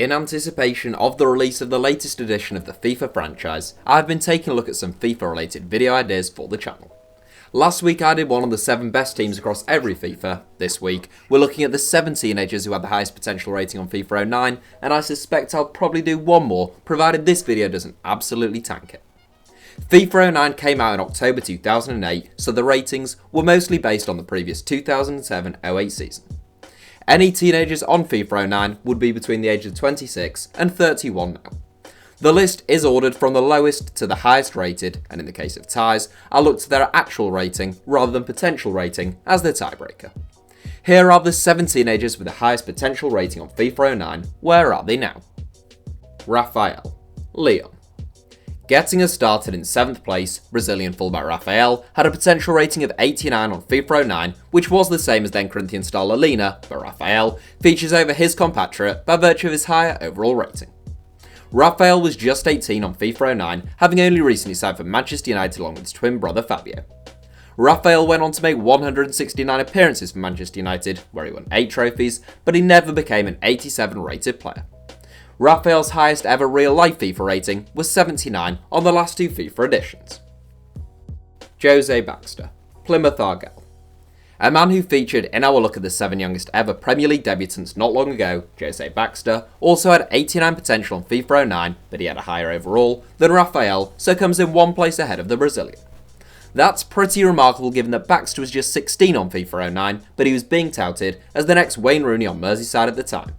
In anticipation of the release of the latest edition of the FIFA franchise, I've been taking a look at some FIFA related video ideas for the channel. Last week I did one on the 7 best teams across every FIFA. This week we're looking at the 7 teenagers who had the highest potential rating on FIFA 09, and I suspect I'll probably do one more provided this video doesn't absolutely tank it. FIFA 09 came out in October 2008, so the ratings were mostly based on the previous 2007-08 season. Any teenagers on FIFA 09 would be between the ages of 26 and 31 now. The list is ordered from the lowest to the highest rated, and in the case of ties, I'll look to their actual rating rather than potential rating as their tiebreaker. Here are the 7 teenagers with the highest potential rating on FIFA 09. Where are they now? Rafael, Leon. Getting us started in 7th place, Brazilian fullback Rafael had a potential rating of 89 on FIFA 09, which was the same as then Corinthian star Lina, but Rafael features over his compatriot by virtue of his higher overall rating. Rafael was just 18 on FIFA 09, having only recently signed for Manchester United along with his twin brother Fabio. Rafael went on to make 169 appearances for Manchester United, where he won 8 trophies, but he never became an 87 rated player. Rafael's highest ever real-life FIFA rating was 79 on the last 2 FIFA editions. Jose Baxter, Plymouth Argyle. A man who featured in our look at the 7 youngest ever Premier League debutants not long ago, Jose Baxter also had 89 potential on FIFA 09, but he had a higher overall than Rafael, so comes in 1 place ahead of the Brazilian. That's pretty remarkable given that Baxter was just 16 on FIFA 09, but he was being touted as the next Wayne Rooney on Merseyside at the time.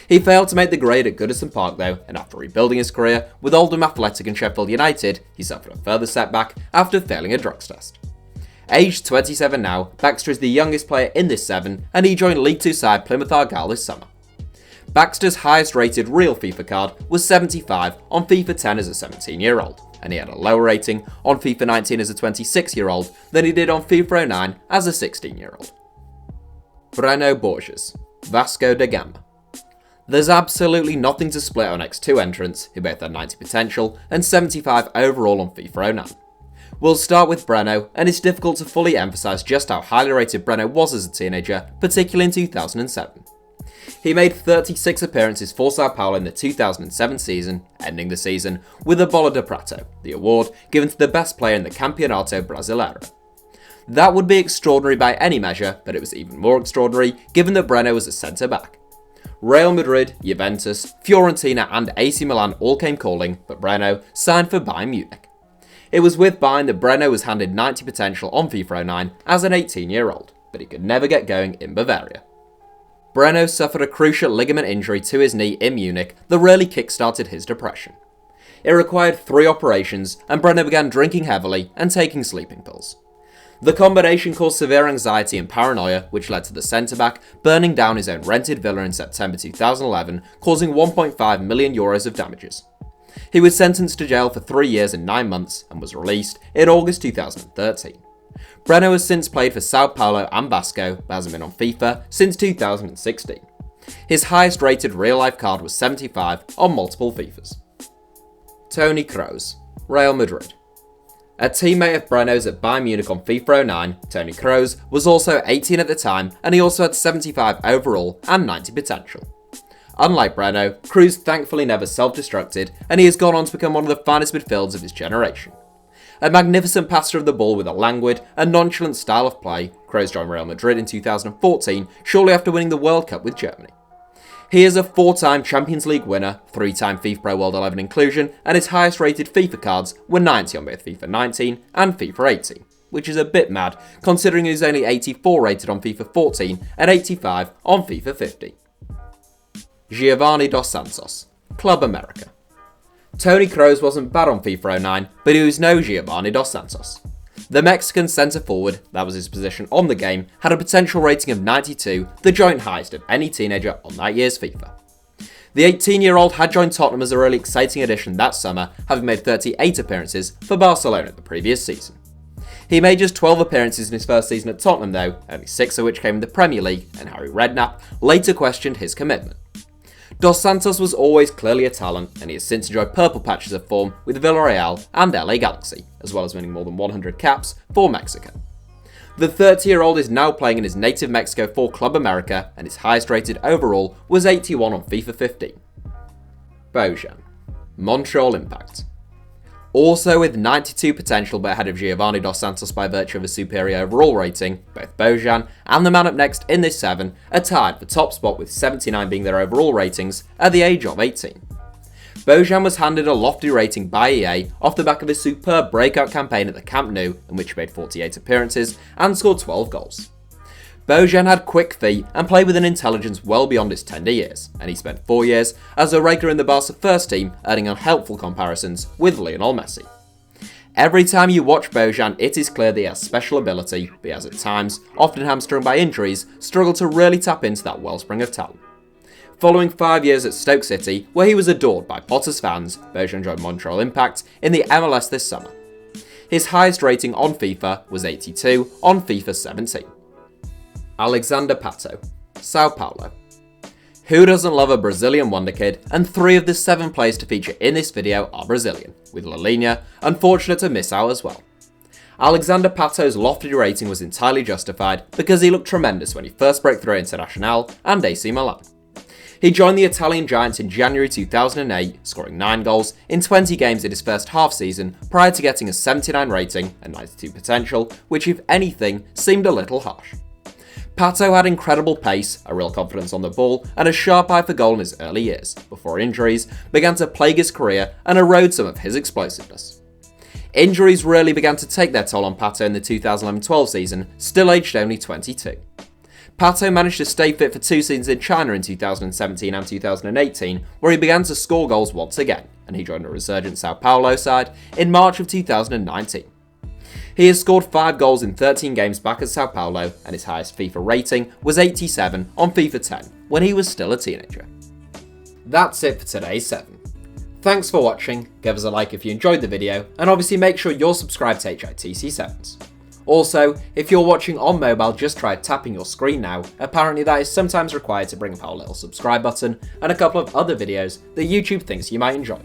He failed to make the grade at Goodison Park though, and after rebuilding his career with Oldham Athletic and Sheffield United, he suffered a further setback after failing a drugs test. Aged 27 now, Baxter is the youngest player in this 7, and he joined League 2 side Plymouth Argyle this summer. Baxter's highest rated real FIFA card was 75 on FIFA 10 as a 17-year-old, and he had a lower rating on FIFA 19 as a 26-year-old than he did on FIFA 09 as a 16-year-old. BRENO BORGES, VASCO da Gama. There's absolutely nothing to split our next 2 entrants, who both had 90 potential and 75 overall on FIFA 09. We'll start with BRENO, and it's difficult to fully emphasise just how highly rated BRENO was as a teenager, particularly in 2007. He made 36 appearances for Sao Paulo in the 2007 season, ending the season with a Bola de Prata, the award given to the best player in the Campeonato Brasileiro. That would be extraordinary by any measure, but it was even more extraordinary given that BRENO was a centre-back. Real Madrid, Juventus, Fiorentina and AC Milan all came calling, but BRENO signed for Bayern Munich. It was with Bayern that BRENO was handed 90 potential on FIFA 09 as an 18-year-old, but he could never get going in Bavaria. BRENO suffered a cruciate ligament injury to his knee in Munich that really kick-started his depression. It required 3 operations, and BRENO began drinking heavily and taking sleeping pills. The combination caused severe anxiety and paranoia, which led to the centre-back burning down his own rented villa in September 2011, causing €1.5 million of damages. He was sentenced to jail for 3 years and 9 months and was released in August 2013. BRENO has since played for Sao Paulo and VASCO, but hasn't been on FIFA since 2016. His highest rated real-life card was 75 on multiple FIFAs. TONI KROOS, Real Madrid. A teammate of BRENO's at Bayern Munich on FIFA 09, TONI KROOS was also 18 at the time, and he also had 75 overall and 90 potential. Unlike BRENO, KROOS thankfully never self-destructed, and he has gone on to become one of the finest midfielders of his generation. A magnificent passer of the ball with a languid and nonchalant style of play, KROOS joined Real Madrid in 2014, shortly after winning the World Cup with Germany. He is a 4-time Champions League winner, 3-time FIFA Pro World 11 inclusion, and his highest rated FIFA cards were 90 on both FIFA 19 and FIFA 18, which is a bit mad considering he was only 84 rated on FIFA 14 and 85 on FIFA 15. GIOVANI dos Santos, Club America. TONI KROOS wasn't bad on FIFA 09, but he was no Giovanni dos Santos. The Mexican centre-forward, that was his position on the game, had a potential rating of 92, the joint highest of any teenager on that year's FIFA. The 18-year-old had joined Tottenham as a really exciting addition that summer, having made 38 appearances for Barcelona the previous season. He made just 12 appearances in his first season at Tottenham though, only 6 of which came in the Premier League, and Harry Redknapp later questioned his commitment. Dos Santos was always clearly a talent, and he has since enjoyed purple patches of form with Villarreal and LA Galaxy, as well as winning more than 100 caps for Mexico. The 30-year-old is now playing in his native Mexico for Club America, and his highest rated overall was 81 on FIFA 15. BOJAN. Montreal impact. Also with 92 potential but ahead of GIOVANI dos Santos by virtue of a superior overall rating, both BOJAN and the man up next in this 7 are tied for top spot with 79 being their overall ratings at the age of 18. BOJAN was handed a lofty rating by EA off the back of his superb breakout campaign at the Camp Nou, in which he made 48 appearances and scored 12 goals. BOJAN had quick feet and played with an intelligence well beyond his tender years, and he spent 4 years as a regular in the Barca first team, earning unhelpful comparisons with Lionel Messi. Every time you watch BOJAN, it is clear that he has special ability, but he has at times, often hamstrung by injuries, struggled to really tap into that wellspring of talent. Following 5 years at Stoke City, where he was adored by Potter's fans, BOJAN joined Montreal Impact in the MLS this summer. His highest rating on FIFA was 82 on FIFA 17. Alexandre Pato, Sao Paulo. Who doesn't love a Brazilian wonder kid, and 3 of the 7 players to feature in this video are Brazilian, with La Linha unfortunate to miss out as well. Alexandre Pato's lofty rating was entirely justified because he looked tremendous when he first broke through Internacional and AC Milan. He joined the Italian Giants in January 2008, scoring 9 goals in 20 games in his first half season prior to getting a 79 rating and 92 potential, which if anything seemed a little harsh. Pato had incredible pace, a real confidence on the ball, and a sharp eye for goal in his early years, before injuries began to plague his career and erode some of his explosiveness. Injuries really began to take their toll on Pato in the 2011-12 season, still aged only 22. Pato managed to stay fit for 2 seasons in China in 2017 and 2018, where he began to score goals once again, and he joined a resurgent Sao Paulo side in March of 2019. He has scored 5 goals in 13 games back at Sao Paulo, and his highest FIFA rating was 87 on FIFA 10, when he was still a teenager. That's it for today's 7. Thanks for watching, give us a like if you enjoyed the video, and obviously make sure you're subscribed to HITC Sevens. Also, if you're watching on mobile, just try tapping your screen now. Apparently that is sometimes required to bring up our little subscribe button and a couple of other videos that YouTube thinks you might enjoy.